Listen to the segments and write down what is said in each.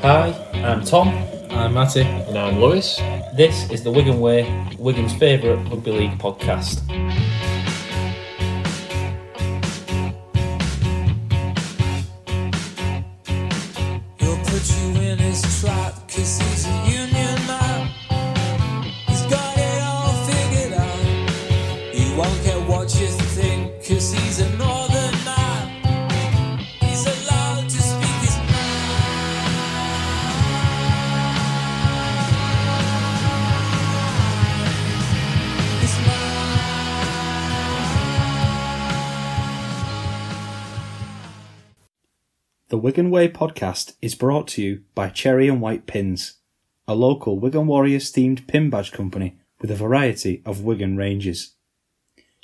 Hi, I'm Tom. I'm Matty. And I'm Lewis. This is the Wigan Way, Wigan's favourite rugby league podcast. He'll put you in his trap, 'cause he's a union man. He's got it all figured out. He won't care what you think, 'cause he's a northern man. He's allowed to speak his mind. His The Wigan Way podcast is brought to you by Cherry and White Pins, a local Wigan Warriors themed pin badge company with a variety of Wigan ranges.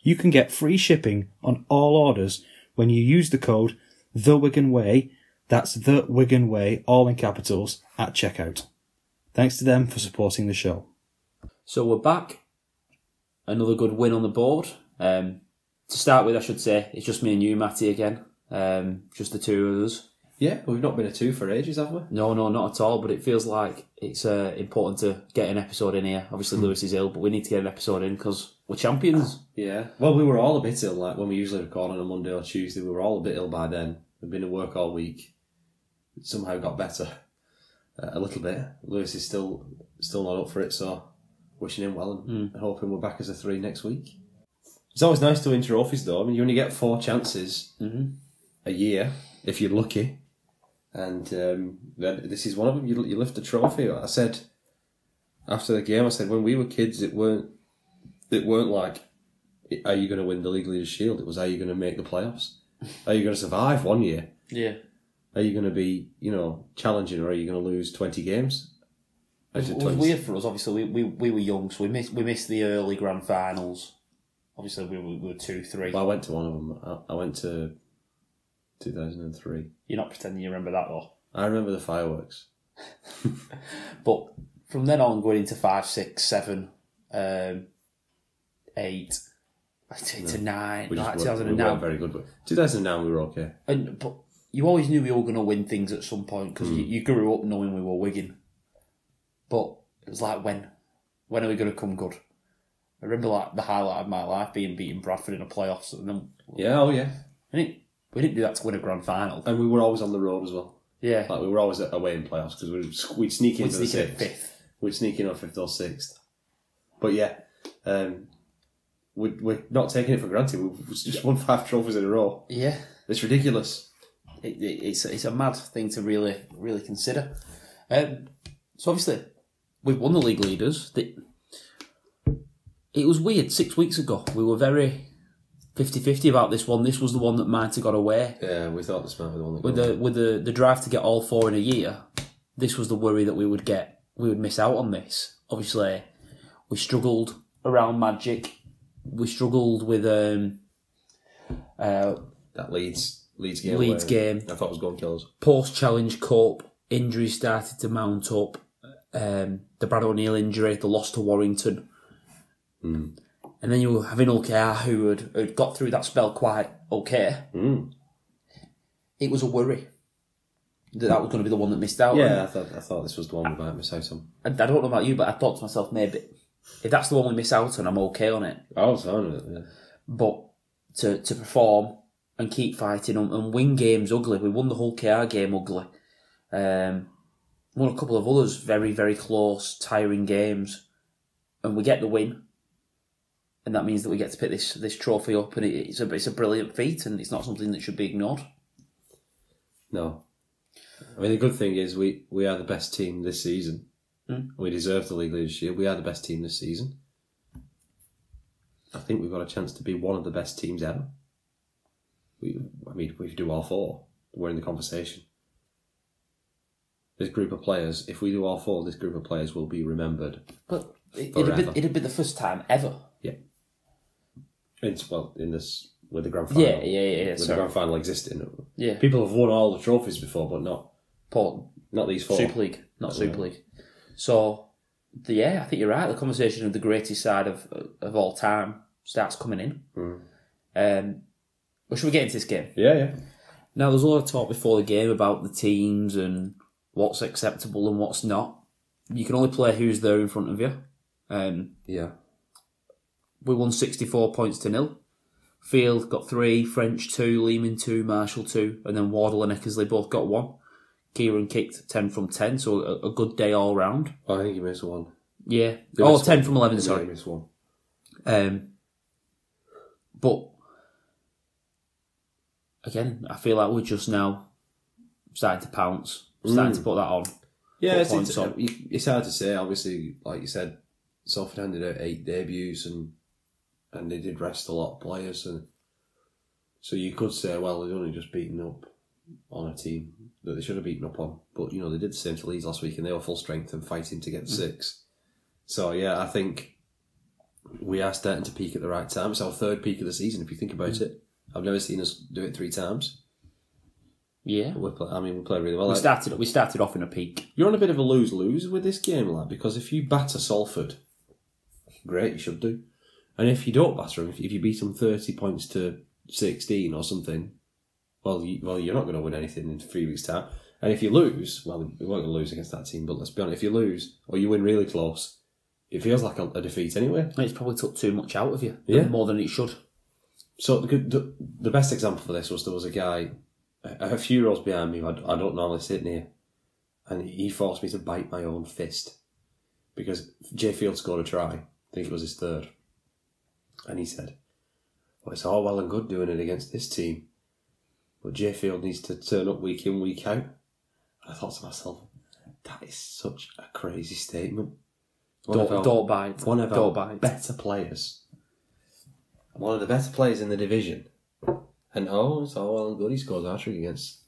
You can get free shipping on all orders when you use the code THEWIGANWAY, that's The Wigan Way, all in capitals, at checkout. Thanks to them for supporting the show. So we're back. Another good win on the board. To start with, I should say, it's just me and you, Matty, again. Just the two of us. Yeah, we've not been a two for ages, have we? No, not at all, but it feels like it's important to get an episode in here. Obviously, Lewis is ill, but we need to get an episode in because we're champions. Yeah. Well, we were all a bit ill, like when we usually record on a Monday or Tuesday, we were all a bit ill by then. We've been at work all week. It somehow got better a little bit. Lewis is still not up for it, so wishing him well and hoping we're back as a three next week. It's always nice to win trophies, though. I mean, you only get 4 chances a year, if you're lucky. And this is one of them. You lift a trophy. I said after the game, when we were kids, it weren't like, are you going to win the League Leaders Shield? It was, are you going to make the playoffs? Are you going to survive one year? Yeah. Are you going to be, challenging, or are you going to lose 20 games? It was weird for us. Obviously, we were young, so we missed the early grand finals. Obviously, we were 2-3. Well, I went to one of them. I went to 2003. You're not pretending you remember that, though. I remember the fireworks. But from then on, going into 5, 6, 7, 8, to 9, We like just 2009. we weren't very good, but 2009 we were okay. But you always knew we were going to win things at some point because you grew up knowing we were Wigan. But it was like, when are we going to come good? I remember like the highlight of my life being beating Bradford in the playoffs, and then Yeah. we didn't do that to win a grand final. And we were always on the road as well. Yeah, Like we were always away in playoffs because we'd sneak into the sixth. fifth. We'd sneak in on 5th or 6th. But yeah, we're not taking it for granted. We've just won 5 trophies in a row. Yeah, It's ridiculous. it's a mad thing to really consider. So obviously we've won the league leaders. It was weird. 6 weeks ago we were very 50-50 about this one. This was the one that might have got away. Yeah, we thought this might be the one that With the drive to get all 4 in a year, this was the worry that we would miss out on this. Obviously, we struggled around Magic. We struggled with that Leeds game. game. I thought it was going to kill us. Post-Challenge Cup, injuries started to mount up. The Brad O'Neill injury, the loss to Warrington. And then you were having OKR who had got through that spell quite okay. It was a worry that was going to be the one that missed out. Yeah, I thought this was the one we might miss out on. I don't know about you, but I thought to myself, maybe if that's the one we miss out on, I'm okay on it. I was fine with it, yeah. But to perform and keep fighting and win games ugly, we won the whole KR game ugly. Won a couple of others very, very close, tiring games, and we get the win. And that means that we get to pick this trophy up, and it's a brilliant feat, and it's not something that should be ignored. No. I mean, the good thing is we are the best team this season. We deserve the League Leaders Shield. We are the best team this season. I think we've got a chance to be one of the best teams ever. If we do all 4, we're in the conversation. This group of players, if we do all 4, this group of players will be remembered. But it'd be the first time ever. Yeah. In this, with the grand final. Yeah. With the grand final existing. Yeah. People have won all the trophies before, but not these 4. Super League, not Super League. So, I think you're right. The conversation of the greatest side of all time starts coming in. Well, should we get into this game? Yeah. Now, there's a lot of talk before the game about the teams and what's acceptable and what's not. You can only play who's there in front of you. Yeah. We won 64-0. Field got 3, French 2, Lehman 2, Marshall 2, and then Wardle and Eckersley both got 1. Kieran kicked 10 from 10, so a good day all round. Oh, I think he missed one. Yeah. He 10 from 11, Yeah, sorry. he missed one. But again, I feel like we're just now starting to pounce, starting to put that on. Yeah, Put points on. it's hard to say. Obviously, like you said, Salford handed out 8 debuts and they did rest a lot of players. And so you could say, well, they've only just beaten up on a team that they should have beaten up on. But, they did the same to Leeds last week and they were full strength and fighting to get 6. So, yeah, I think we are starting to peak at the right time. It's our 3rd peak of the season, if you think about it. I've never seen us do it 3 times. Yeah. We play really well. We started off in a peak. You're on a bit of a lose-lose with this game, lad, because if you batter Salford, great, you should do. And if you don't batter them, if you beat them 30 points to 16 or something, well, you're not going to win anything in 3 weeks' time. And if you lose, well, we weren't going to lose against that team, but let's be honest, if you lose or you win really close, it feels like a defeat anyway. It's probably took too much out of you, more than it should. So the best example for this was there was a guy a few rows behind me. I don't normally sit near, and he forced me to bite my own fist because Jay Field scored a try. I think it was his 3rd, and he said, "Well, it's all well and good doing it against this team, but Jay Field needs to turn up week in, week out." And I thought to myself, that is such a crazy statement. Don't bite. One of our better players. One of the better players in the division. And it's all well and good, he scores hat-trick against.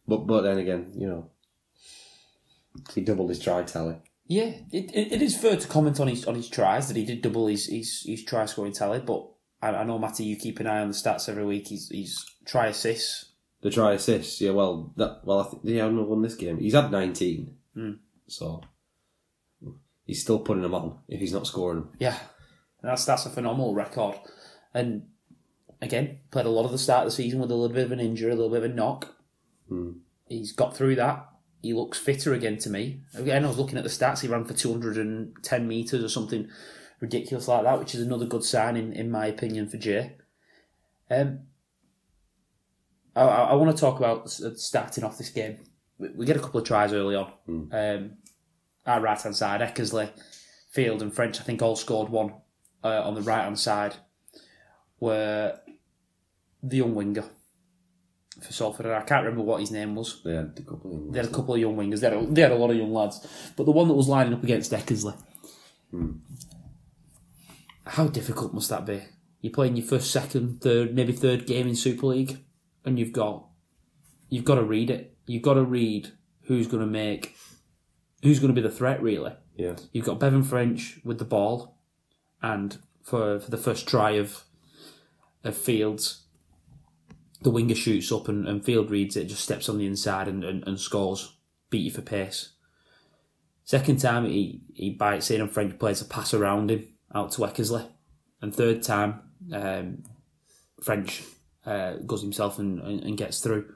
But then again, he doubled his try tally. Yeah, it is fair to comment on his tries, that he did double his try scoring tally, but I know, Matty, you keep an eye on the stats every week. He's try assists. The try assists, yeah, I think he hasn't won this game. He's had 19. So he's still putting them on if he's not scoring them. Yeah, that's a phenomenal record. And again, played a lot of the start of the season with a little bit of an injury, a little bit of a knock. He's got through that. He looks fitter again to me. Again, I was looking at the stats. He ran for 210 metres or something ridiculous like that, which is another good sign, in my opinion, for Jay. I want to talk about starting off this game. We get a couple of tries early on. Our right-hand side, Eckersley, Field and French, I think, all scored one on the right-hand side, were the young winger for Salford. I can't remember what his name was. They had a couple of young They had a couple of young wingers. They had a lot of young lads. But the one that was lining up against Eckersley, how difficult must that be? You're playing your first, second, third, maybe 3rd game in Super League, and you've got to read it. You've got to read who's going to be the threat, really. Yeah. You've got Bevan French with the ball, and for the first try of Fields, the winger shoots up and Field reads it, just steps on the inside and scores, beat you for pace. Second time, he bites in and French plays a pass around him out to Eckersley. And 3rd time, French goes himself and gets through.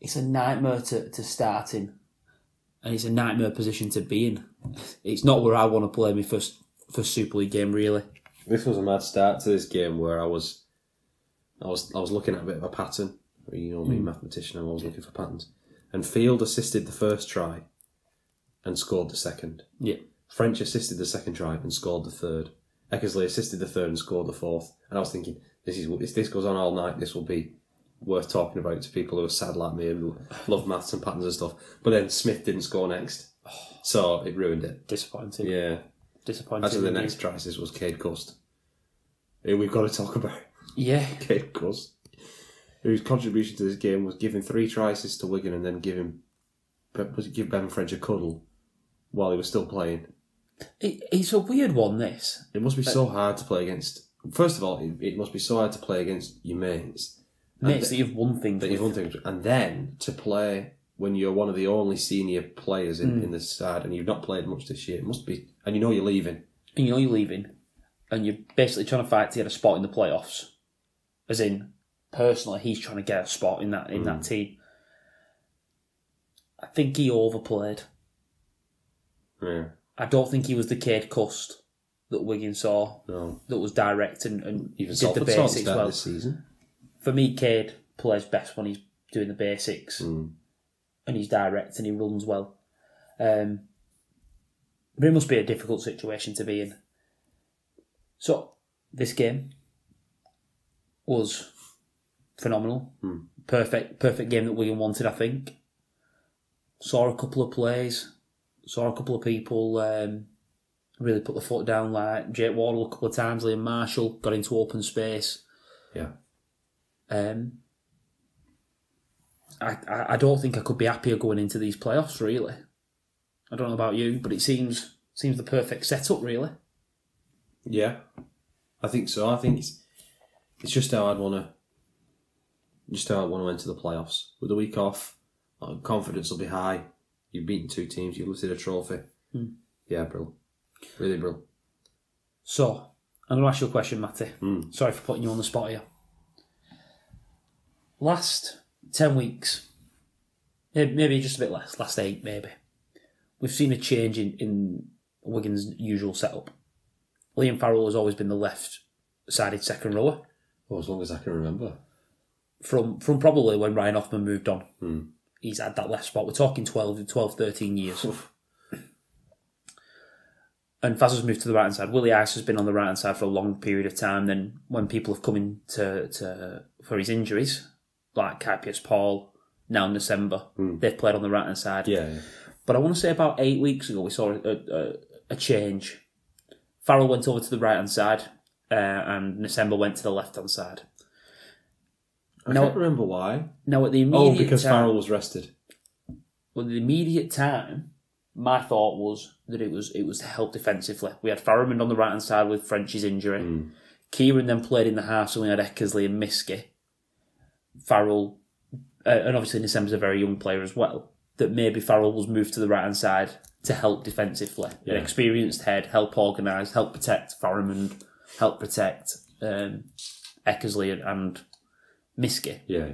It's a nightmare to start in, and it's a nightmare position to be in. It's not where I want to play my first Super League game, really. This was a mad start to this game where I was looking at a bit of a pattern. Me, mathematician, I'm always looking for patterns. And Field assisted the first try and scored the second. Yeah. French assisted the second try and scored the third. Eckersley assisted the third and scored the fourth. And I was thinking, if this goes on all night, this will be worth talking about to people who are sad like me and love maths and patterns and stuff. But then Smith didn't score next. So it ruined it. Disappointing. Yeah. Disappointing. Actually, the next crisis was Cade Cust. Who we've got to talk about. Yeah. Cade Cust. Whose contribution to this game was giving 3 tries to Wigan and then give Bevan French a cuddle while he was still playing. It's a weird one, this. It must be so hard to play against. First of all, it must be so hard to play against your mates. Mates that you've won things with. And then to play when you're one of the only senior players in the side and you've not played much this year. It must be. And you know you're leaving. And you know you're leaving. And you're basically trying to fight to get a spot in the playoffs. As in, personally, he's trying to get a spot in that team. I think he overplayed. Yeah. I don't think he was the Cade Cust that Wigan saw. No. That was direct and Even did Salford the basics well. this season. For me, Cade plays best when he's doing the basics Mm. and he's direct and he runs well. But it must be a difficult situation to be in. So, this game was phenomenal. Mm. Perfect game that Wigan wanted, I think. Saw a couple of plays. Saw a couple of people really put the foot down, like Jake Wardle a couple of times, Liam Marshall got into open space. Yeah. I don't think I could be happier going into these playoffs, really. I don't know about you, but it seems the perfect setup, really. Yeah. I think so. I think it's just how I'd want to enter the playoffs. With the week off, confidence will be high. You've beaten 2 teams, you've lifted a trophy. Yeah, brilliant. Really brilliant. So, I'm going to ask you a question, Matty. Sorry for putting you on the spot here. Last 10 weeks, maybe just a bit less, last 8 maybe, we've seen a change in Wigan's usual setup. Liam Farrell has always been the left-sided second rower. Oh, as long as I can remember. From probably when Ryan Hoffman moved on. He's had that left spot. We're talking 12, 13 years. And Faz has moved to the right-hand side. Willie Ice has been on the right-hand side for a long period of time. Then when people have come in for his injuries, like Kai Pierce-Paul, now in December, they've played on the right-hand side. Yeah. But I want to say about 8 weeks ago, we saw a change. Farrell went over to the right-hand side, and December went to the left-hand side. I can't remember why. Now, at the immediate because time, Farrell was rested. Well, the immediate time, my thought was that it was to help defensively. We had Farrowman on the right-hand side with French's injury. Kieran then played in the half, so we had Eckersley and Miskey. Farrell, and obviously December's a very young player as well, that maybe Farrell was moved to the right-hand side to help defensively. Yeah. An experienced head, help organise, help protect Farrowman, help protect Eckersley and Miskey. Yeah.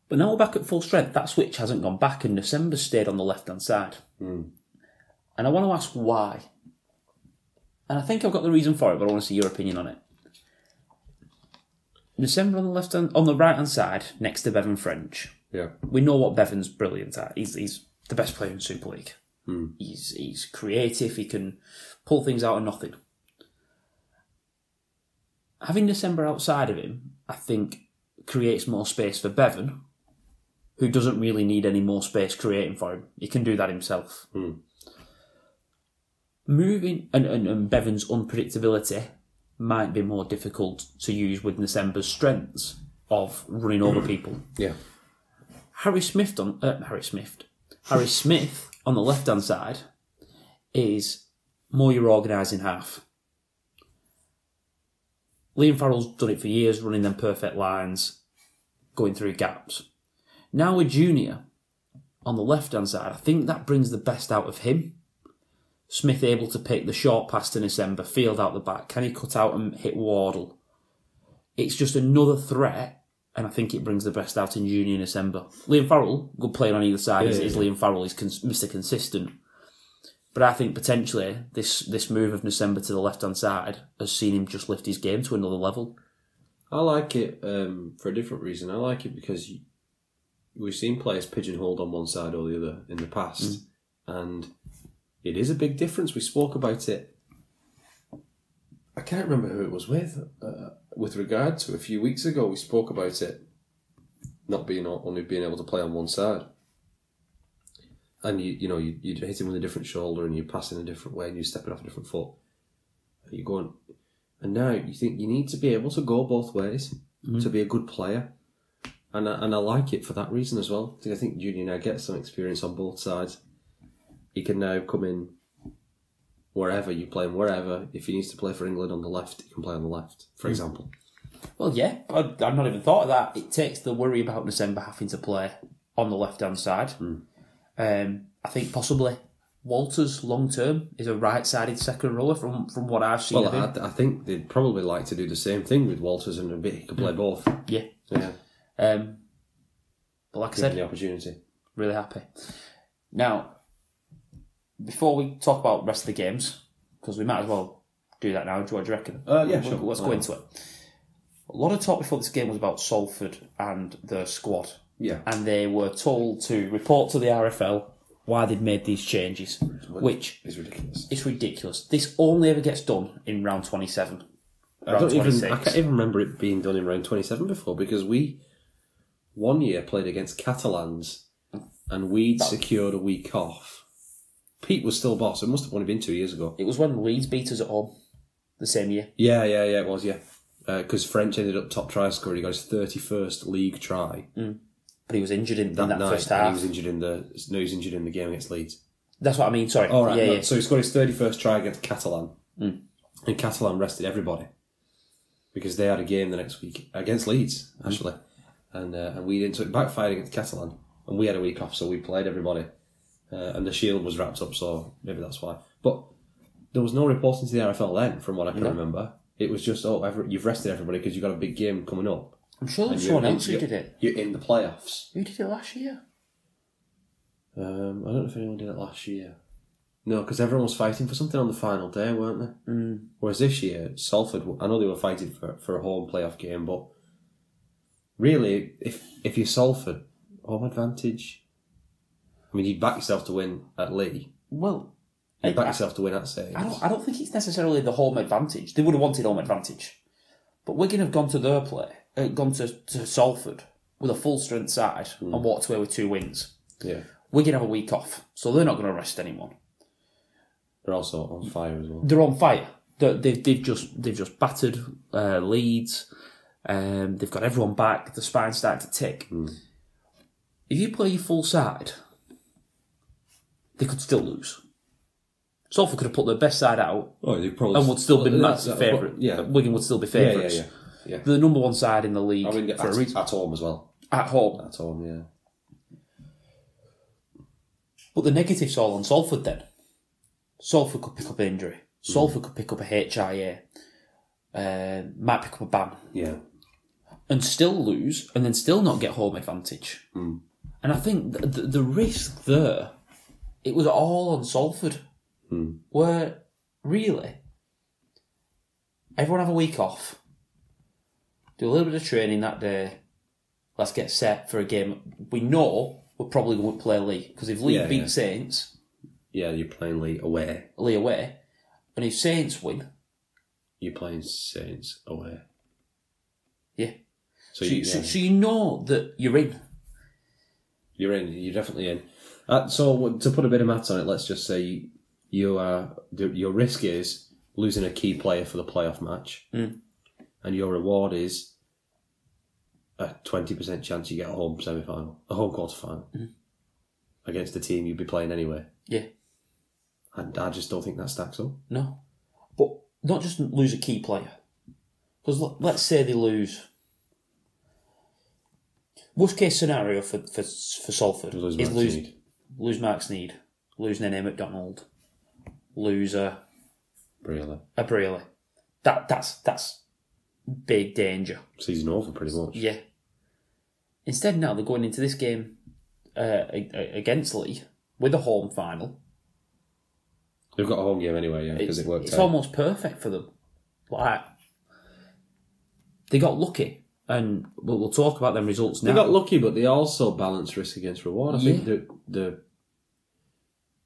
But now we're back at full strength. That switch hasn't gone back, and December stayed on the left-hand side. And I want to ask why. And I think I've got the reason for it, but I want to see your opinion on it. December on the right-hand side, next to Bevan French. Yeah. We know what Bevan's brilliant at. He's the best player in Super League. He's creative. He can pull things out of nothing. Having December outside of him, I think, creates more space for Bevan, who doesn't really need any more space creating for him. He can do that himself. Moving and Bevan's unpredictability might be more difficult to use with December's strengths of running over people. Yeah. Harry Smith on the left-hand side is more your organising half. Liam Farrell's done it for years, running them perfect lines, going through gaps. Now with Junior on the left-hand side, I think that brings the best out of him. Smith able to pick the short pass to December, field out the back. Can he cut out and hit Wardle? It's just another threat, and I think it brings the best out in Junior and December. Liam Farrell, good player on either side, is Liam Farrell. He's Mr. Consistent. But I think potentially this move of December to the left-hand side has seen him just lift his game to another level. I like it for a different reason. I like it because we've seen players pigeonholed on one side or the other in the past, and it is a big difference. We spoke about it. I can't remember who it was with regard to a few weeks ago. We spoke about it not being only being able to play on one side. And you hit him with a different shoulder, and you're passing a different way, and you're stepping off a different foot. You're going, and now you think you need to be able to go both ways to be a good player, and I like it for that reason as well. I think Junior now gets some experience on both sides. He can now come in wherever you play him, wherever. If he needs to play for England on the left, he can play on the left, for example. Well, yeah, I've not even thought of that. It takes the worry about December having to play on the left-hand side. I think possibly Walters, long-term, is a right-sided second rower from what I've seen of him. I think they'd probably like to do the same thing with Walters, and he could play both. Yeah. Yeah. But like I said, the opportunity. Really happy. Now, before we talk about the rest of the games, because we might as well do that now. What do you reckon? Yeah, sure. Let's go into it. A lot of talk before this game was about Salford and the squad. Yeah. And they were told to report to the RFL why they'd made these changes, which is ridiculous. It's ridiculous. This only ever gets done in round 27. I can't even remember it being done in round 27 before, because we one year played against Catalans and we'd secured a week off. Pete was still boss. It must have only been 2 years ago. It was when Leeds beat us at home the same year. Yeah, it was, yeah. Because French ended up top try scorer. He got his 31st league try. But he was injured in that night, first half. And he was injured in the game against Leeds. That's what I mean, sorry. All right, yeah. So he scored his 31st try against Catalan. And Catalan rested everybody because they had a game the next week against Leeds, actually. And we didn't. So it backfired against Catalan. And we had a week off, so we played everybody. And the shield was wrapped up, so maybe that's why. But there was no reporting to the RFL then, from what I can remember. It was just, you've rested everybody because you've got a big game coming up. I'm sure there's someone else who did it. You're in the playoffs. Who did it last year? I don't know if anyone did it last year. No, because everyone was fighting for something on the final day, weren't they? Whereas this year, Salford, I know they were fighting for a home playoff game, but really, if you're Salford, home advantage. I mean, you'd back yourself to win at Lee. Well, you'd back yourself to win at Saints. I don't think it's necessarily the home advantage. They would have wanted home advantage. But Wigan have gone to their play, gone to Salford with a full strength side and walked away with 2 wins. Yeah. Wigan have a week off, so they're not going to rest anyone. They're also on fire as well. They're on fire. They've just battered Leeds. They've got everyone back. The spine's starting to tick. If you play your full side, they could still lose. Salford could have put their best side out and would still be massive favourite. Yeah. Wigan would still be favourites. Yeah. They're the number 1 side in the league. At home as well. At home. At home, yeah. But the negative's all on Salford then. Salford could pick up an injury. Salford could pick up a HIA. Might pick up a ban. Yeah. And still lose, and then still not get home advantage. And I think the risk there, it was all on Salford. Where, really, everyone have a week off, do a little bit of training that day, let's get set for a game. We know we're probably going to play Lee, because if Lee beat Saints... Yeah, you're playing Lee away. And if Saints win... You're playing Saints away. Yeah. So you know that you're in. You're in. You're definitely in. So to put a bit of maths on it, let's just say your risk is losing a key player for the playoff match, and your reward is a 20% chance you get a home semi-final, a home quarter-final against the team you'd be playing anyway. Yeah. And I just don't think that stacks up. No. But not just lose a key player. Because let's say they lose... Worst case scenario for Salford is lose Mark Sneed, lose Nene McDonald, lose a Brealey. That's big danger. Season over, pretty much. Yeah. Instead, now they're going into this game against Lee with a home final. They've got a home game anyway, because it worked out. It's almost perfect for them. Like, they got lucky. And we'll talk about them results now. They got lucky, but they also balanced risk against reward. I think the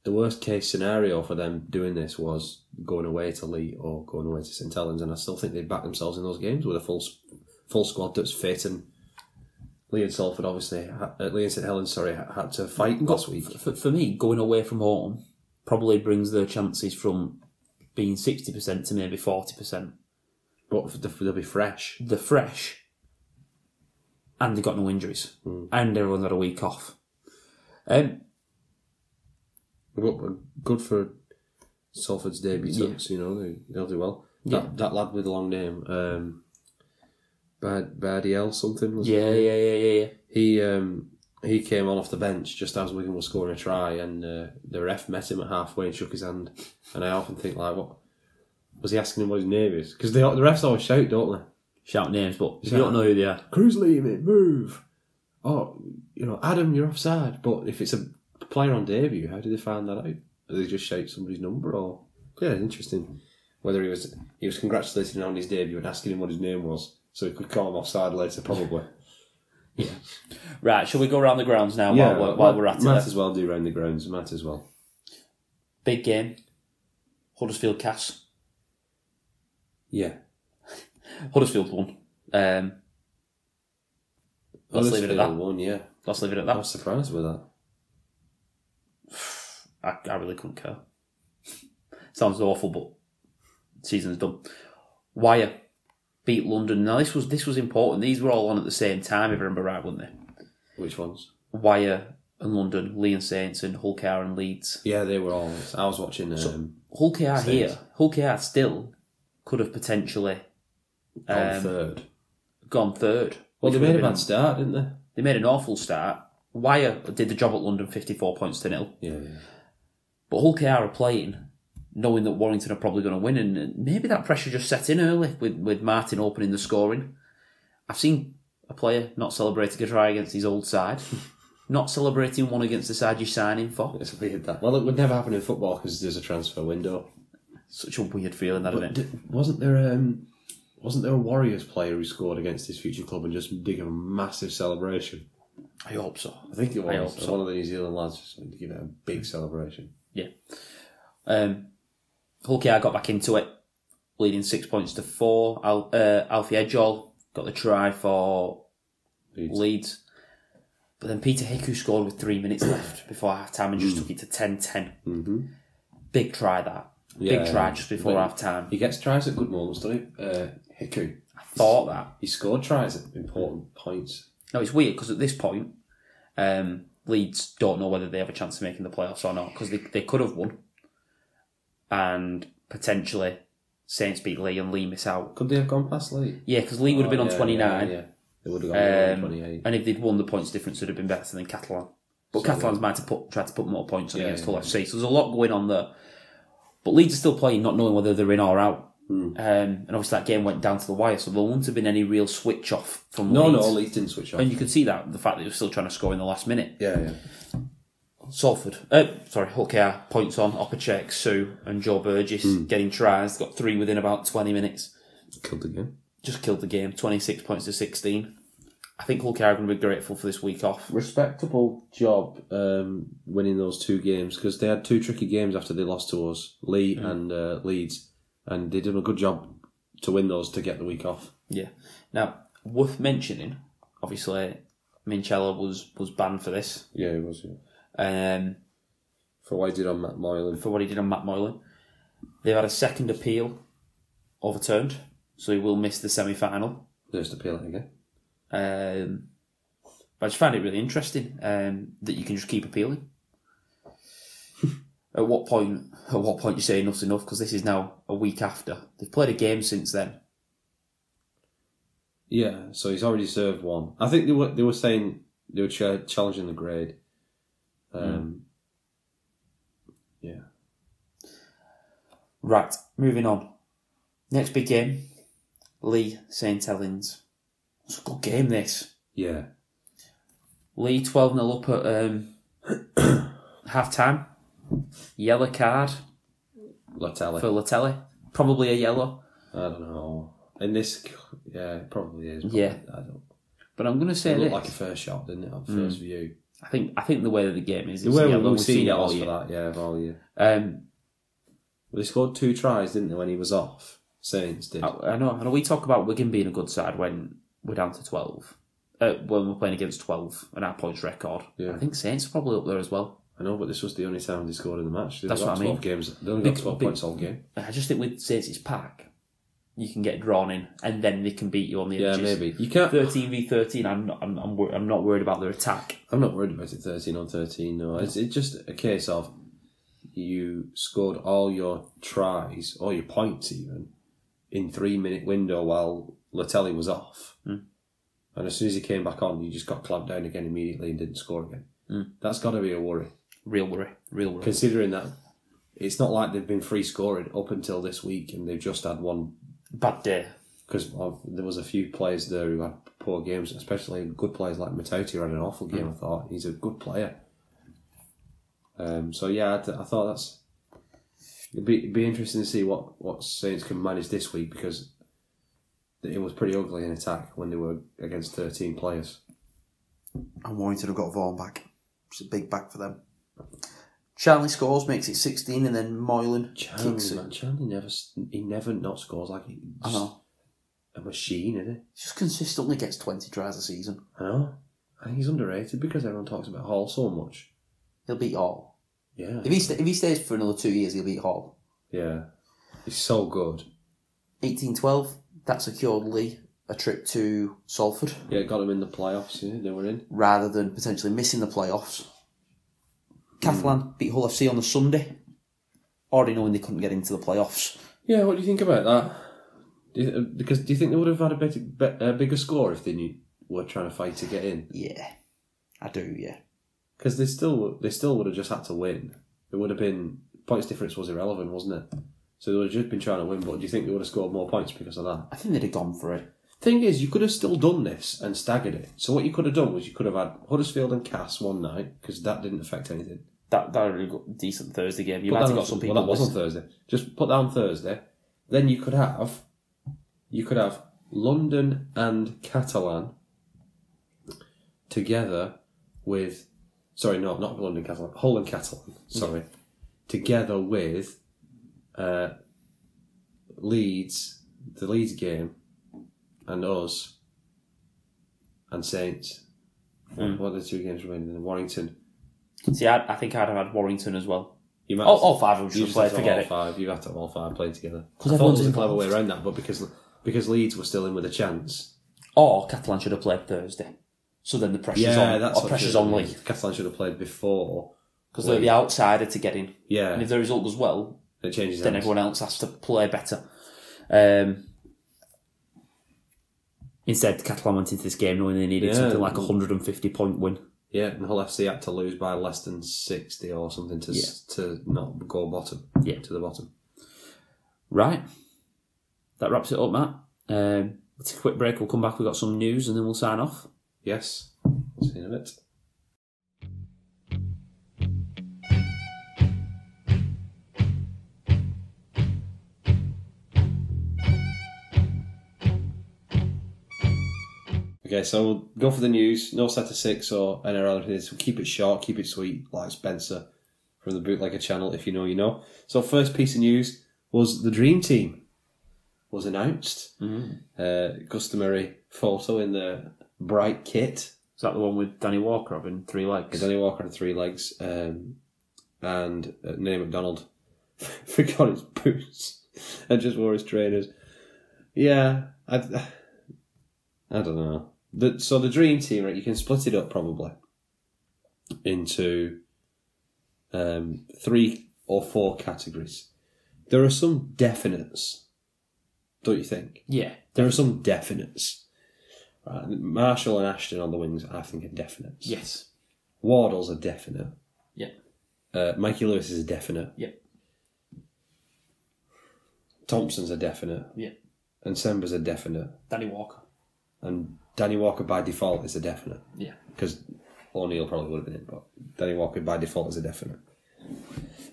worst case scenario for them doing this was going away to Lee or going away to St Helens, and I still think they backed themselves in those games with a full squad that's fit. And Lee and Salford, obviously, Lee and St Helens, had to fight last week. For me, going away from home probably brings their chances from being 60% to maybe 40%. But they'll be fresh. They're fresh. And they've got no injuries. And everyone's had a week off. Good for Salford's debutants, they'll do well. That lad with the long name, Bardiel something, was it? Yeah. He came on off the bench just as Wigan was scoring a try, and the ref met him at halfway and shook his hand. And I often think, what was he asking him what his name is? Because the refs always shout, don't they? Shout names, but if you don't know who they are... Cruz Lee, mate, move! oh, Adam, you're offside. But if it's a player on debut, how do they find that out? Do they just shout somebody's number? Or yeah, interesting. Whether he was congratulating him on his debut and asking him what his name was, so he could call him offside later, probably. Yeah. Right, shall we go around the grounds now while we're at it? Might as well do round the grounds, might as well. Big game. Huddersfield Cass. Yeah. Huddersfield won. Let's leave it at that. Won, yeah. Let's leave it at that. I was surprised with that. I really couldn't care. Sounds awful, but season's done. Wire beat London. Now this was important. These were all on at the same time, if I remember right, weren't they? Which ones? Wire and London, Lee and Saints, and Hull KR and Leeds. Yeah, they were all. I was watching. Hull KR here. Hull KR still could have potentially gone third. Well, they made a bad start, didn't they? They made an awful start. Wire did the job at London, 54 points to 0. Yeah. But Hull KR are playing, knowing that Warrington are probably going to win, and maybe that pressure just set in early with Martin opening the scoring. I've seen a player not celebrating a try against his old side, not celebrating one against the side you're signing for. It's weird that. Well, it would never happen in football because there's a transfer window. Such a weird feeling, that, isn't it? Wasn't there a Warriors player who scored against his future club and just did a massive celebration? I hope so. I think it was. I hope so. One of the New Zealand lads just wanted to give it a big celebration. Yeah. Hull KR got back into it, leading 6 points to 4. Alfie Edgall got the try for Leeds. But then Peter Hiku scored with 3 minutes left before half time and just took it to 10-10. Mm-hmm. Big try, that. Big try just before half time. He gets tries at good moments, doesn't he? Hiku. I thought that. He scored tries at important points. No, it's weird because at this point, Leeds don't know whether they have a chance of making the playoffs or not, because they could have won. And potentially Saints beat Lee and Lee miss out. Could they have gone past Lee? Yeah, because Lee would have been on 29. Yeah. They would have gone on 28. And if they'd won, the points difference would have been better than Catalan. But Catalan's might have tried to put more points on against Hull FC. So there's a lot going on there. But Leeds are still playing, not knowing whether they're in or out. And obviously that game went down to the wire, so there wouldn't have been any real switch off from Leeds. No, Leeds didn't switch off. And you could see that, the fact that they were still trying to score in the last minute. Yeah. Salford, Hull KR, points on, Opacek, Sue and Joe Burgess getting tries, got 3 within about 20 minutes. Killed the game. Just killed the game, 26 points to 16. I think Hull KR are going to be grateful for this week off. Respectable job winning those 2 games, because they had 2 tricky games after they lost to us, Lee and Leeds, and they did a good job to win those to get the week off. Yeah. Now, worth mentioning, obviously, Minchella was banned for this. Yeah, he was, yeah. For what he did on Matt Moylan. They've had a second appeal overturned, so he will miss the semi-final. Just appeal it again. But I just find it really interesting that you can just keep appealing. At what point you say enough's enough? Because this is now a week after. They've played a game since then. Yeah, so he's already served 1. I think they were saying they were challenging the grade. Yeah. Right, moving on. Next big game, Lee St Helens. It's a good game, this. Yeah. Lee 12-0 up at half time. Yellow card Latelli. for Latelli. Probably a yellow. I don't know. In this, yeah, it probably is. Yeah. I don't. But I'm going to say it this. looked like a first shot, didn't it, on first view? I think the way that the game is, The it's way yellow. we've seen it all for year. that, yeah, all year. Well, they scored 2 tries, didn't they, when he was off? Saints did. I know. We talk about Wigan being a good side when we're down to 12. When we're playing against 12 and our points record. Yeah. I think Saints are probably up there as well. I know, but this was the only time they scored in the match. That's what I mean. They only got 12 points all game. I just think with Saints' pack, you can get drawn in, and then they can beat you on the edges. Yeah, maybe. You can't 13v13. I'm not worried about their attack. I'm not worried about it 13 on 13. No, it's just a case of you scored all your tries, all your points even, in 3-minute window while Latelli was off. And as soon as he came back on, you just got clamped down again immediately and didn't score again. That's got to be a worry. Real worry. Considering that it's not like they've been free scoring up until this week and they've just had one bad day. Because there was a few players there who had poor games, especially good players like Matoti had an awful game. I thought he's a good player. So yeah, I thought it'd be interesting to see what Saints can manage this week, because it was pretty ugly in attack when they were against 13 players. And Warrington have got Vaughan back. It's a big back for them. Charlie scores, makes it 16, and then Moylan kicks it. Charlie never not scores like he's I know. a machine, isn't he? He just consistently gets 20 tries a season. I know. I think he's underrated because everyone talks about Hall so much. He'll beat Hall. Yeah. If he stays for another 2 years, he'll beat Hall. Yeah. He's so good. 18-12, that secured Lee a trip to Salford. Yeah, got him in the playoffs, yeah, they were in. Rather than potentially missing the playoffs. Catalan beat Hull FC on the Sunday, already knowing they couldn't get into the playoffs. Yeah, what do you think about that? Do you think they would have had a bigger score if they were trying to fight to get in? Yeah, I do, yeah. Because they still would have just had to win. It would have been... Points difference was irrelevant, wasn't it? So they would have just been trying to win, but do you think they would have scored more points because of that? I think they'd have gone for it. Thing is, you could have still done this and staggered it. So what you could have done was you could have had Huddersfield and Cass one night, because that didn't affect anything. That would have been a decent Thursday game. You might have got some people... Well, that wasn't Thursday. Just put that on Thursday. Then you could have London and Catalan together with... Sorry, no, not London Catalan. Hull and Catalan, sorry. Together with Leeds, the Leeds game, and us, and Saints. What are the 2 games remaining in Warrington? See, I think I'd have had Warrington as well. You might all 5 of them should play, forget it. You have to have all 5 playing together. I Because thought there was a clever way around that, but because Leeds were still in with a chance. Or Catalan should have played Thursday. So then the pressure's on. Or pressure's on Lee. Catalan should have played before. Because they're the outsider to get in. Yeah. And if the result goes well, it changes then hands. everyone else has to play better. Instead, Catalan went into this game knowing they needed something like a 150-point win. Yeah, and Hull FC had to lose by less than 60 or something to not go bottom. Yeah. To the bottom. Right. That wraps it up, Matt. We'll take a quick break. We'll come back. We've got some news and then we'll sign off. Yes. We'll see you in a bit. Okay, so we'll go for the news. No set of 6 or any other things. We'll keep it short, keep it sweet, like Spencer from the Bootlegger channel, if you know, you know. So first piece of news was the Dream Team was announced. Customary photo in the bright kit. Is that the one with Danny Walker having 3 legs? Danny Walker had 3 legs. And Nate McDonald forgot his boots and just wore his trainers. Yeah, I don't know. So the Dream Team, right, you can split it up probably into 3 or 4 categories. There are some definites, don't you think? Yeah. There are some definites. Right, Marshall and Ashton on the wings, I think, are definites. Yes. Wardle's a definite. Yeah. Mikey Lewis is a definite. Yeah. Thompson's a definite. Yeah. And Semba's a definite. Danny Walker. And Danny Walker by default is a definite. Yeah. Because O'Neill probably would have been in, but Danny Walker by default is a definite.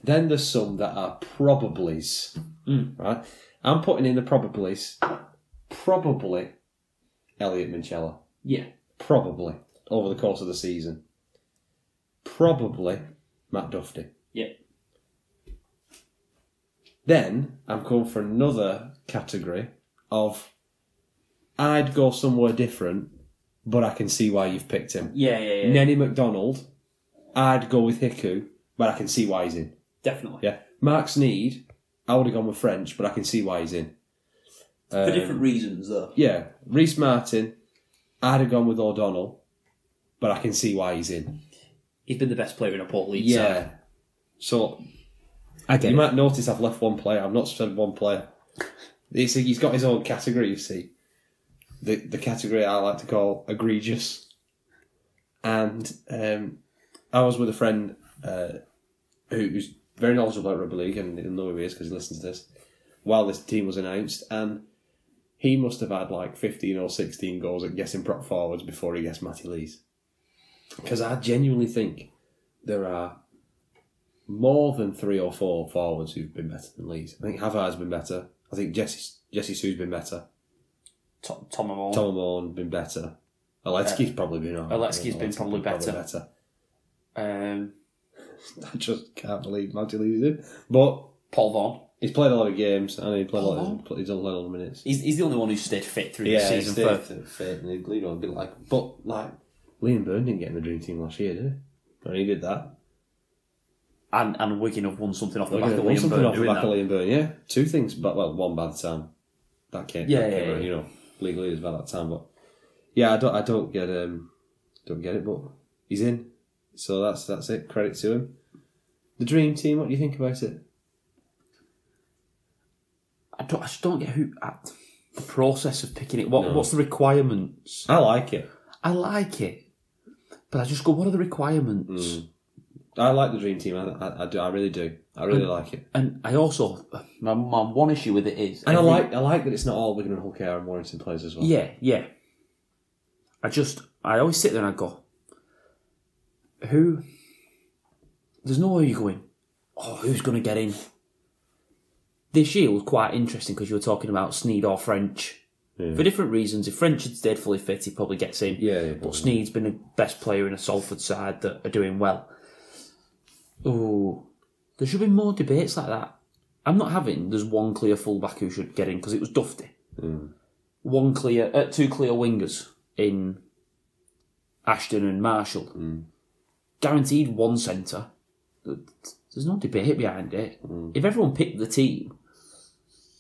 Then there's some that are probablys. Right? I'm putting in the probablys. Probably Elliot Minchella. Yeah. Probably. Over the course of the season. Probably Matt Duffy. Yeah. Then I'm going for another category of I'd go somewhere different, but I can see why you've picked him. Yeah. Nenny McDonald, I'd go with Hiku, but I can see why he's in. Definitely. Yeah. Mark Sneed, I would have gone with French, but I can see why he's in. For different reasons, though. Yeah. Reece Martin, I'd have gone with O'Donnell, but I can see why he's in. He's been the best player in a Port League Yeah. side. So, you might notice I've left one player. I've not said one player. He's got his own category, you see. The category I like to call egregious. And I was with a friend who's very knowledgeable about rugby league, and he'll know who he is because he listens to this, while this team was announced. And he must have had like 15 or 16 goals at guessing prop forwards before he guessed Matty Lees. Because I genuinely think there are more than 3 or 4 forwards who've been better than Lees. I think Havard's been better. I think Jesse Sue's been better. Tom Amon. Tom Amon been better. Aletsky's probably been alright. Aletsky's been probably better. I just can't believe Matty Lees did. But Paul Vaughan. he's played a lot of games and he's done a Paul lot of minutes. He's the only one who stayed fit through the season. Yeah, he stayed fit and he'd a bit like... But, like, Liam Byrne didn't get in the dream team last year, did he? And he did that. And Wigan have won something off the Wigan back of Liam Byrne. Off the back of Liam Byrne, yeah. 2 things, but one by the time that came around, you know, league leaders by that time. But yeah, I don't get it, but he's in, so that's it. Credit to him. The dream team. What do you think about it? I just don't get the process of picking it. What's the requirements? I like it, but I just go, what are the requirements? I like the dream team. I do. I really do. I really like it. And I also, my one issue with it is, and I like that it's not all Wigan and Hull KR and Warrington players as well. Yeah. I always sit there and I go, there's no way you're going, who's going to get in? This year was quite interesting because you were talking about Sneed or French. Yeah. For different reasons. If French had stayed fully fit, he probably gets in. Yeah, but Sneed's been the best player in a Salford side that are doing well. Oh, there should be more debates like that. I'm not having there's one clear fullback who should get in because it was Dufty. 2 clear wingers in Ashton and Marshall. Guaranteed 1 centre. There's no debate behind it. If everyone picked the team,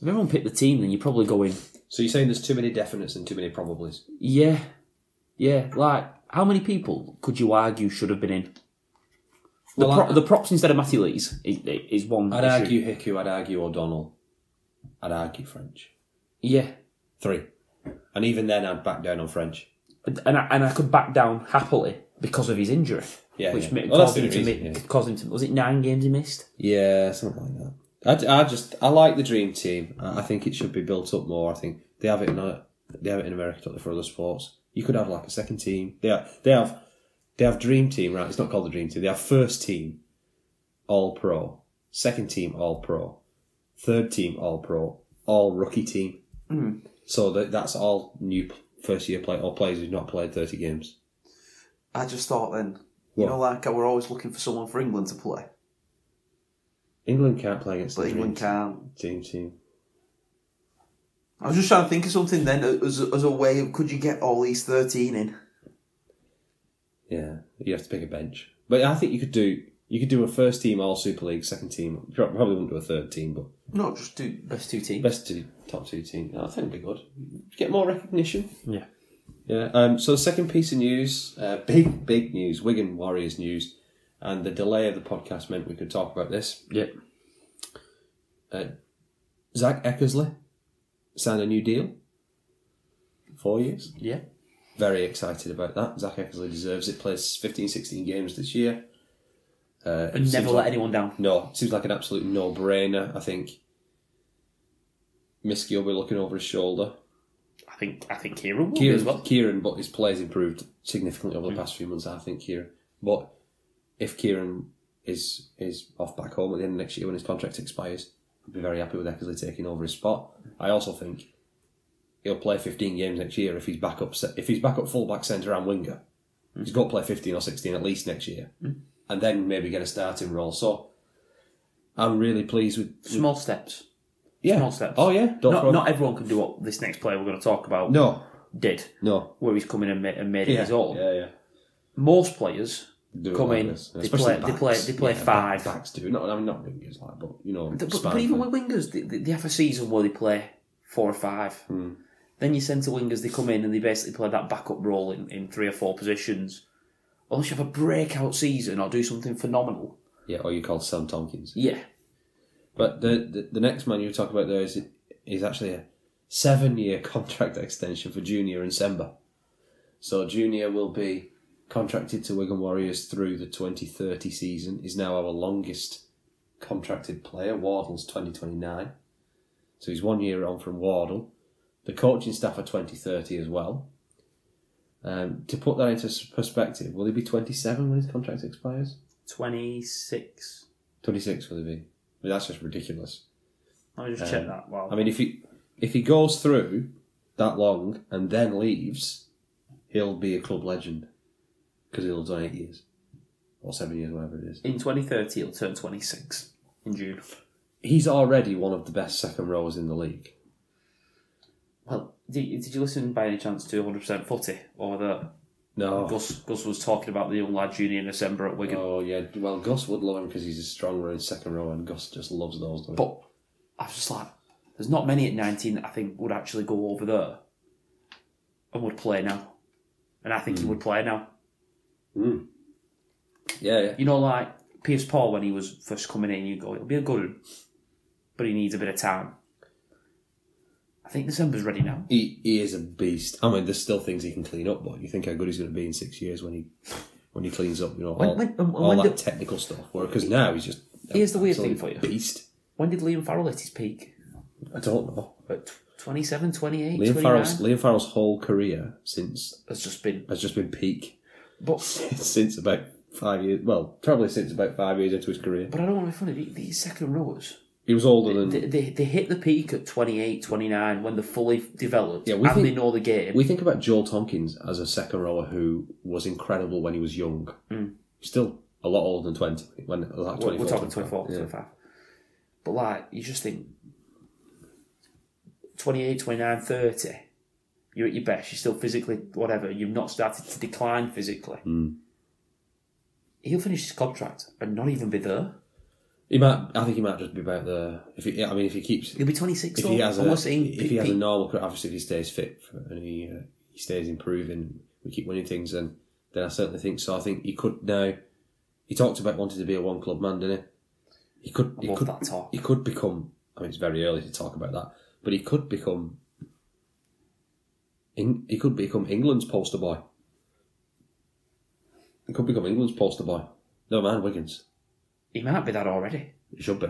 then you're probably going... So you're saying there's too many definites and too many probablys? Yeah. Like, how many people could you argue should have been in? The props instead of Matty Lees is one I'd issue. argue Hickey, I'd argue O'Donnell, I'd argue French. Yeah. 3. And even then I'd back down on French. And I could back down happily because of his injury. Yeah. Which caused him to... Was it 9 games he missed? Yeah, something like that. I like the dream team. I think it should be built up more. I think they have it in America, don't they, for other sports. You could have like a second team. They have dream team, right? It's not called the dream team. They have first team, all pro, second team, all pro, third team, all pro, all rookie team. So that's all new first year play or players who've not played 30 games. I just thought then, What? we're always looking for someone for England to play. England can't play against But the England dream can't. team. I was just trying to think of something then as a way of, could you get all these 13 in? Yeah, you have to pick a bench. But I think you could do a first team all Super League, second team. You probably wouldn't do a third team, but No, just do best 2 teams. top 2 teams. I think it'd be good. Get more recognition. Yeah. Yeah. So the second piece of news, big news, Wigan Warriors news, and the delay of the podcast meant we could talk about this. Yeah. Zach Eckersley signed a new deal. 4 years. Yeah. Very excited about that. Zach Eckersley deserves it. Plays 15, 16 games this year. And never let anyone down. No, seems like an absolute no-brainer. I think Miski will be looking over his shoulder. I think Kieran will be as well. Kieran, but his play's improved significantly over the past few months, I think, Kieran. But if Kieran is off back home at the end of next year when his contract expires, I'd be very happy with Eckersley taking over his spot. I also think he'll play 15 games next year if he's back up full-back centre and winger. He's got to play 15 or 16 at least next year. And then maybe get a starting role. So I'm really pleased with... Small steps. Yeah. Small steps. Oh, yeah. Not everyone can do what this next player we're going to talk about did. No. Where he's come in and made it his own. Yeah. Most players do come in, they play 5. Backs do. Not wingers, like, but, you know... But even with wingers, they have a season where they play 4 or 5. Then your centre wingers, they come in and they basically play that backup role in 3 or 4 positions. Unless you have a breakout season or do something phenomenal. Yeah, or you call Sam Tompkins. Yeah. But the next man you talk about there is actually a 7-year contract extension for Junior and Semba. So Junior will be contracted to Wigan Warriors through the 2030 season. He's now our longest contracted player. Wardle's 2029. So he's 1 year on from Wardle. The coaching staff are 2030 as well. To put that into perspective, will he be 27 when his contract expires? 26. 26 will he be? I mean, that's just ridiculous. Let me just check that. Wow. I mean, if he goes through that long and then leaves, he'll be a club legend because he'll have done 8 years or 7 years, whatever it is. In 2030, he'll turn 26 in June. He's already one of the best second rowers in the league. Well, did you listen by any chance to 100% Footy over there? No. Gus was talking about the young lad junior in December at Wigan. Oh, yeah. Well, Gus would love him because he's a stronger in second row, and Gus just loves those. But I was just like, there's not many at 19 that I think would actually go over there and would play now. And I think he would play now. Mm. Yeah. You know, like Pierce Paul when he was first coming in, you go, it'll be a good one, but he needs a bit of time. I think December's ready now. He is a beast. I mean, there's still things he can clean up, but you think how good he's going to be in 6 years when he cleans up, all that technical stuff. Because now he's just here's the weird thing for you. Beast. When did Liam Farrell hit his peak? I don't know. At 27, 28, Liam Farrell's whole career has just been peak. But since about 5 years. Well, probably since about 5 years into his career. But I don't want to be funny. These second rowers. He was older than... They hit the peak at 28, 29 when they're fully developed they know the game. We think about Joel Tompkins as a second rower who was incredible when he was young. Still a lot older than 20. When like 24, we're talking 24, yeah. 25. But like, you just think 28, 29, 30, you're at your best, you're still physically, whatever, you've not started to decline physically. He'll finish his contract and not even be there. I think he might just be about there. If he keeps, he'll be 26. If he has a normal, obviously if he stays fit and he stays improving, we keep winning things, then I certainly think so. I think he could now. He talked about wanting to be a one club man, didn't he? That talk. He could become. I mean, it's very early to talk about that, but he could become. He could become England's poster boy. He could become England's poster boy. No man, Wiggins. He might be that already. He should be.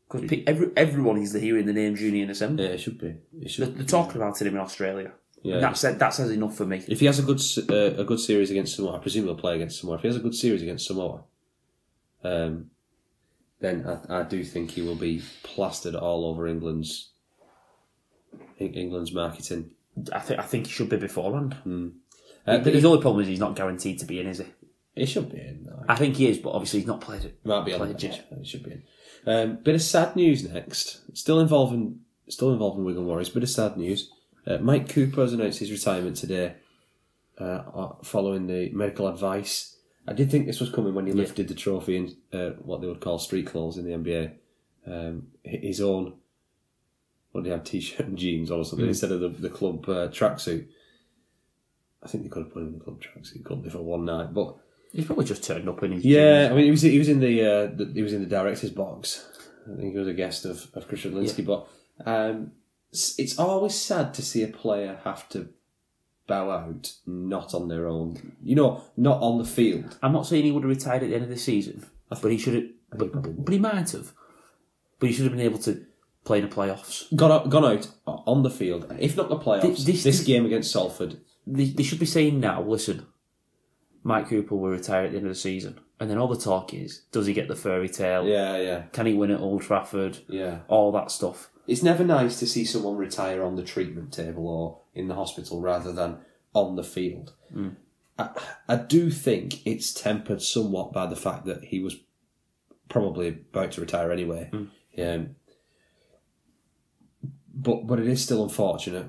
Because everyone is hearing the name Junior in December. Yeah, it should be. They're talking about it in Australia. Yeah, that says enough for me. If he has a good series against Samoa, I presume he'll play against Samoa. If he has a good series against Samoa, then I do think he will be plastered all over England's marketing. I think he should be beforehand. The only problem is he's not guaranteed to be in, is he? He should be in. I think he is, but obviously he's not played it. He might be on the pitch. He should be in. Bit of sad news next. Still involving Wigan Warriors. Bit of sad news. Mike Cooper has announced his retirement today, following the medical advice. I did think this was coming when he lifted the trophy in what they would call street clothes in the NBA. His own, what did he have, t-shirt and jeans or something instead of the club tracksuit. I think they could have put him in the club tracksuit, couldn't they, for one night? But he's probably just turned up in his jeans. I mean, he was in the director's box. I think he was a guest of Christian Linsky, but it's always sad to see a player have to bow out, not on their own. Not on the field. I'm not saying he would have retired at the end of the season, but he should have. But he might have. But he should have been able to play in the playoffs. Gone out on the field, if not the playoffs. This game against Salford. They should be saying now, listen, Mike Cooper will retire at the end of the season. And then all the talk is, does he get the fairy tale? Yeah. Can he win at Old Trafford? Yeah. All that stuff. It's never nice to see someone retire on the treatment table or in the hospital rather than on the field. I do think it's tempered somewhat by the fact that he was probably about to retire anyway. But it is still unfortunate.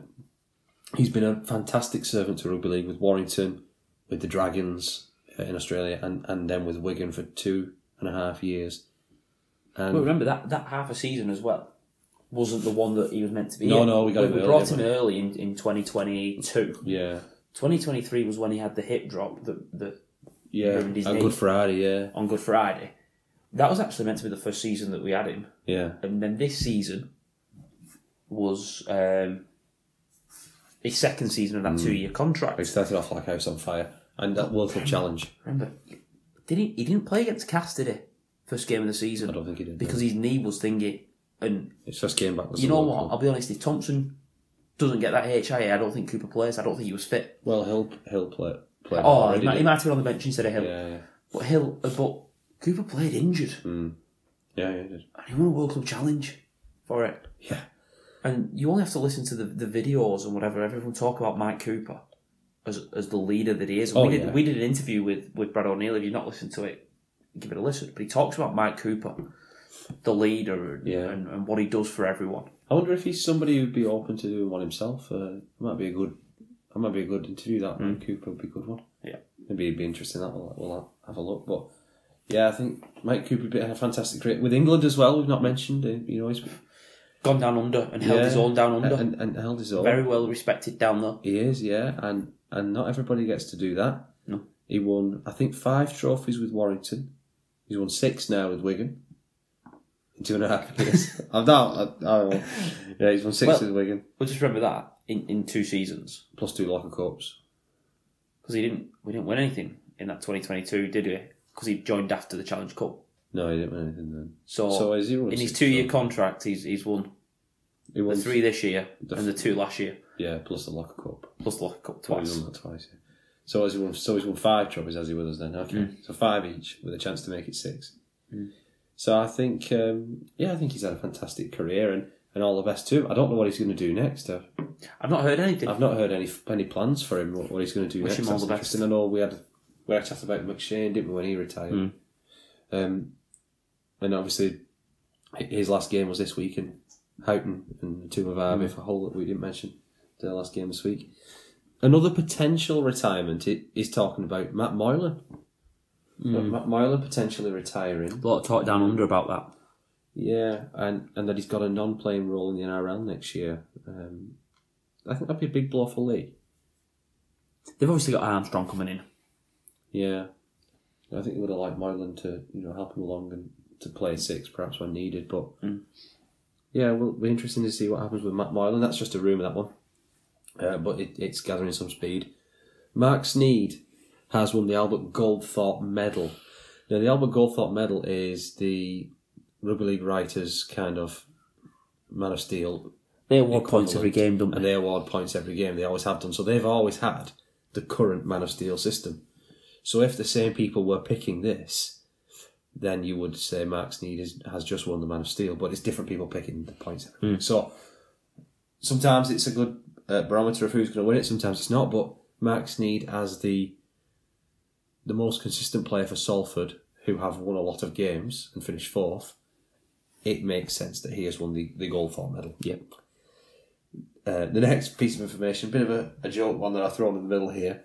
He's been a fantastic servant to rugby league with Warrington, with the Dragons in Australia, and then with Wigan for 2.5 years. And well, remember that half a season as well wasn't the one that he was meant to be in. No, we got him early. We brought him early in 2022. Yeah. 2023 was when he had the hip drop that ruined his knee. On Good Friday, On Good Friday. That was actually meant to be the first season that we had him. Yeah. And then this season was his second season of that 2-year contract. He started off like house on fire. And that World Cup challenge. Remember, he didn't play against Cass, did he? First game of the season. I don't think he did. Because his knee was thingy. And his first game back was you know what? I'll be honest, if Thompson doesn't get that HIA, I don't think Cooper plays. I don't think he was fit. Well, he'll play. He might have been on the bench instead of Hill. Yeah. But Cooper played injured. Yeah, he did. And he won a World Club Challenge for it. Yeah. And you only have to listen to the videos and whatever. Everyone talk about Mike Cooper as the leader that he is. We did an interview with Brad O'Neill. If you've not listened to it, give it a listen. But he talks about Mike Cooper, the leader, and what he does for everyone. I wonder if he's somebody who'd be open to doing one himself. Might be a good interview. That Mike Cooper would be a good one. Yeah, maybe it'd be interesting. That we'll have a look. But yeah, I think Mike Cooper had a fantastic career with England as well. We've not mentioned. He's gone down under and held his own down under, and held his own. Very well respected down there. He is, yeah, and not everybody gets to do that. No, he won, I think, 5 trophies with Warrington. He's won 6 now with Wigan. In 2.5 years. I don't know. Yeah, he's won 6 with Wigan. Well, just remember that in 2 seasons, plus 2 locker cups. Because we didn't win anything in that 2022, did we? Because he joined after the Challenge Cup. No, he didn't win anything then. So in his 2-year contract, he's won. He won the 3 this year and the 2 last year. Yeah, plus the locker cup. Plus the locker cup twice. He's won that twice. Yeah. So he's won 5 trophies as he with us then. Okay, so 5 each with a chance to make it 6. So I think, I think he's had a fantastic career and all the best to him. I don't know what he's going to do next. I've not heard anything. I've not heard any plans for him. What he's going to do next. Wish him all the best. I know we had a chat about McShane, didn't we, when he retired? And obviously his last game was this week in Houghton and the Tomb of Ivy for Hull that we didn't mention. Their last game this week. Another potential retirement is talking about Matt Moylan. Matt Moylan potentially retiring. A lot of talk down under about that. Yeah, and that he's got a non-playing role in the NRL next year. I think that'd be a big blow for Lee. They've obviously got Armstrong coming in. Yeah, I think they would have liked Moylan to help him along and to play 6 perhaps when needed. But yeah, well, it'll be interesting to see what happens with Matt Moylan. That's just a rumour, that one. But it's gathering some speed. Mark Sneed has won the Albert Goldthorpe Medal. Now, the Albert Goldthorpe Medal is the Rugby League writers' kind of Man of Steel. They award points every game, don't they? And they award points every game. They always have done. So they've always had the current Man of Steel system. So if the same people were picking this, then you would say Mark Sneed has just won the Man of Steel, but it's different people picking the points. So sometimes it's a good barometer of who's going to win it, sometimes it's not, but Mark Sneed as the most consistent player for Salford, who have won a lot of games and finished 4th, it makes sense that he has won the Goldthorpe Medal. Yep. The next piece of information, a bit of a joke one that I've thrown in the middle here.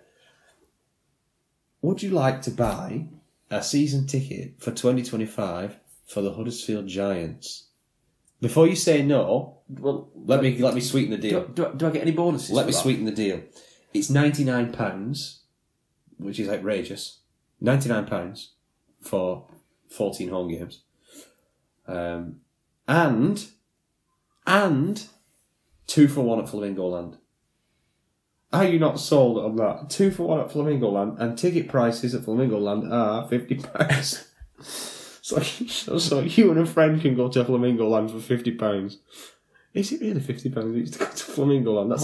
Would you like to buy a season ticket for 2025 for the Huddersfield Giants? Before you say no, well, let me sweeten the deal. Do I get any bonuses? Let me sweeten the deal. It's £99, which is outrageous. £99 for 14 home games. And 2 for 1 at Flamingo Land. Are you not sold on that? 2 for 1 at Flamingo Land, and ticket prices at Flamingo Land are £50. So you and a friend can go to Flamingo Land for £50. Is it really £50 each to go to Flamingo Land?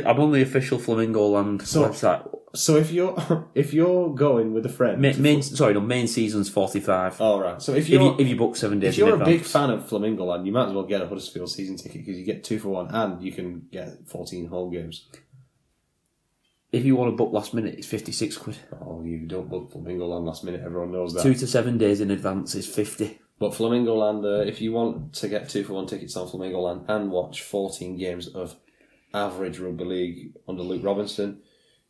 I'm on the official Flamingo Land website. So if you're going with a friend, main season's 45. Oh right. So if you book 7 days, if you're in a big fan of Flamingo Land, you might as well get a Huddersfield season ticket because you get 2 for 1 and you can get 14 home games. If you want to book last minute, it's £56. Oh, you don't book Flamingo Land last minute. Everyone knows that. 2 to 7 days in advance is £50. But Flamingo Land, if you want to get 2 for 1 tickets on Flamingo Land and watch 14 games of average rugby league under Luke Robinson,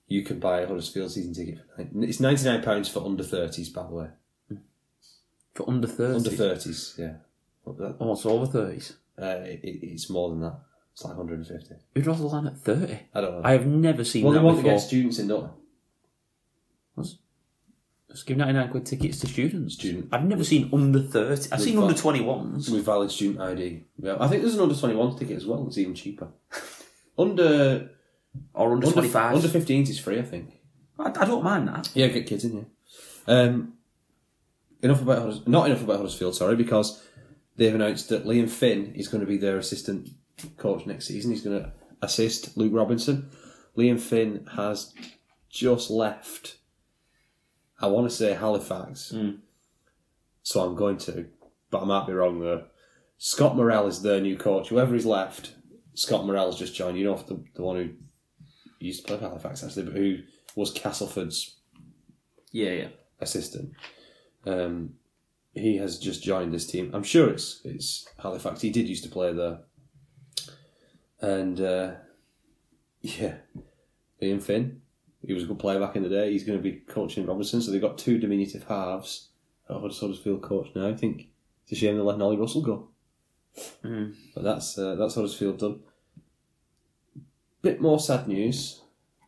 you can buy a Huddersfield season ticket. It's £99 for under 30s, by the way. For under 30s? Under 30s, yeah. Oh, it's over 30s? It's more than that. It's like 150. Who'd rather land at 30? I don't know. I have never seen that before. Well, they want to get students in, don't they? Let's give £99 tickets to students. I've never seen under 30. I've seen under 21s. With valid student ID. Yeah. I think there's an under 21s ticket as well. It's even cheaper. Under 25. Under 15s is free, I think. I don't mind that. Yeah, get kids in, yeah. Not enough about Huddersfield, sorry, because they've announced that Liam Finn is going to be their assistant coach next season. He's going to assist, Luke Robinson. Liam Finn has just left, I want to say Halifax, so I'm going to, but I might be wrong there. Scott Morrell is their new coach. Whoever is left, Scott Morrell's just joined. You know, the one who used to play for Halifax, actually, but who was Castleford's assistant. He has just joined this team. I'm sure it's Halifax. He did used to play there. And, Liam Finn, he was a good player back in the day. He's going to be coaching Robinson. So they've got two diminutive halves at Huddersfield coach now. I think it's a shame they let Ollie Russell go. But that's Huddersfield done. Bit more sad news.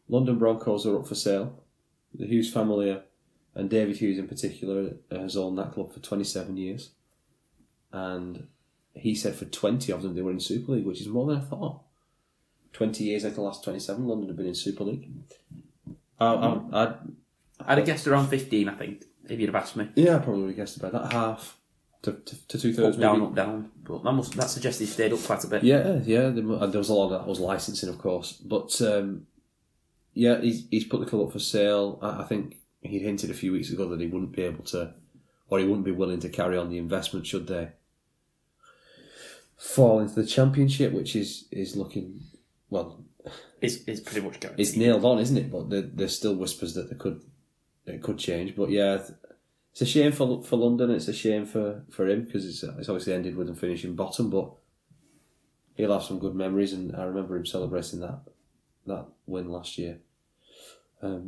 London Broncos are up for sale. The Hughes family and David Hughes in particular has owned that club for 27 years. And he said for 20 of them they were in Super League, which is more than I thought. 20 years out of the last 27, London have been in Super League. I'd have guessed around 15, I think, if you'd have asked me. Yeah, I probably would have guessed about that. Half to 2/3 maybe. Up, down. But that suggests he stayed up quite a bit. Yeah. There was a lot of that was licensing, of course. But, he's put the club up for sale. I think he'd hinted a few weeks ago that he wouldn't be able to, or he wouldn't be willing to carry on the investment should they fall into the Championship, which is looking, well... It's pretty much guaranteed. It's nailed on, isn't it? But there's still whispers that it could change. But yeah, it's a shame for London. It's a shame for him because it's obviously ended with him finishing bottom. But he'll have some good memories, and I remember him celebrating that win last year.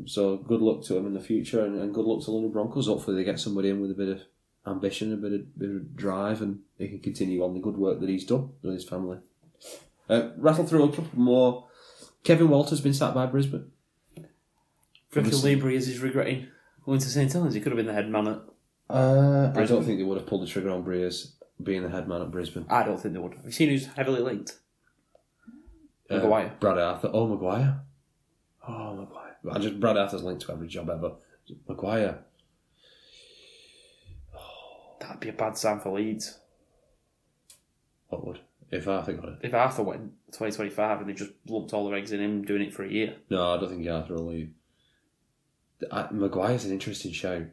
So good luck to him in the future, and good luck to London Broncos. Hopefully they get somebody in with a bit of ambition, a bit of drive, and they can continue on the good work that he's done with his family. Rattle through a couple more. Kevin Walter's been sacked by Brisbane. Frankie Libri is regretting going to St Helens. He could have been the head man at I don't think they would have pulled the trigger on Breers being the head man at Brisbane. I don't think they would. Have you seen who's heavily linked? Maguire. Brad Arthur. Oh, Maguire. Brad Arthur's linked to every job ever. Maguire. That'd be a bad sign for Leeds. What would? If Arthur got it? If Arthur went 2025 and they just lumped all their eggs in him doing it for a year. No, I don't think Arthur will leave. Maguire's an interesting show.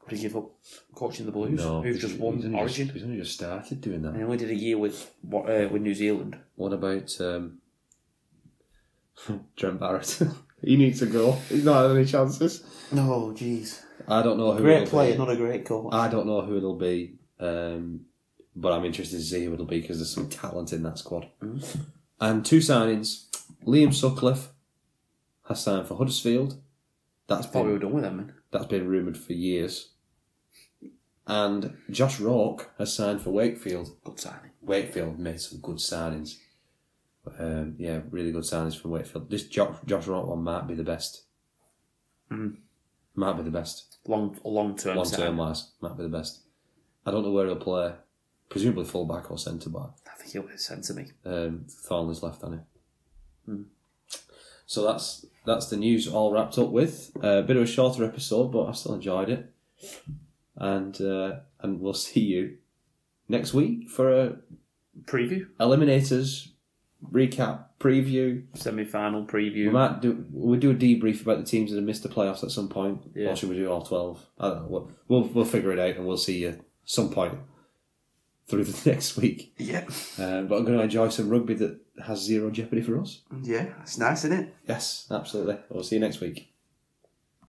Would he give up coaching the Blues? No. Who've just won Origin? He's only just started doing that. And he only did a year with New Zealand. What about Trent Barrett? He needs to go. He's not had any chances. No, jeez. I don't know who great player, not a great coach. I don't know who it'll be. But I'm interested to see who it'll be because there's some talent in that squad. And two signings. Liam Sutcliffe has signed for Huddersfield. That's what we were done with him, man. That's been rumoured for years. And Josh Rourke has signed for Wakefield. Good signing. Wakefield made some good signings. Really good signings from Wakefield. This Josh Rourke one might be the best. Might be the best. Long term wise, might be the best. I don't know where he'll play. Presumably full back or centre back. I think he'll be centre me. Thornley's left on it. So that's the news all wrapped up with. A bit of a shorter episode, but I still enjoyed it. And we'll see you next week for a preview. Eliminators recap preview. Semi-final preview. We'll do a debrief about the teams that have missed the playoffs at some point. Yeah. Or should we do all 12? I don't know. We'll figure it out and we'll see you some point through the next week. Yeah. But I'm going to enjoy some rugby that has zero jeopardy for us. Yeah, it's nice, isn't it? Yes, absolutely. We'll see you next week.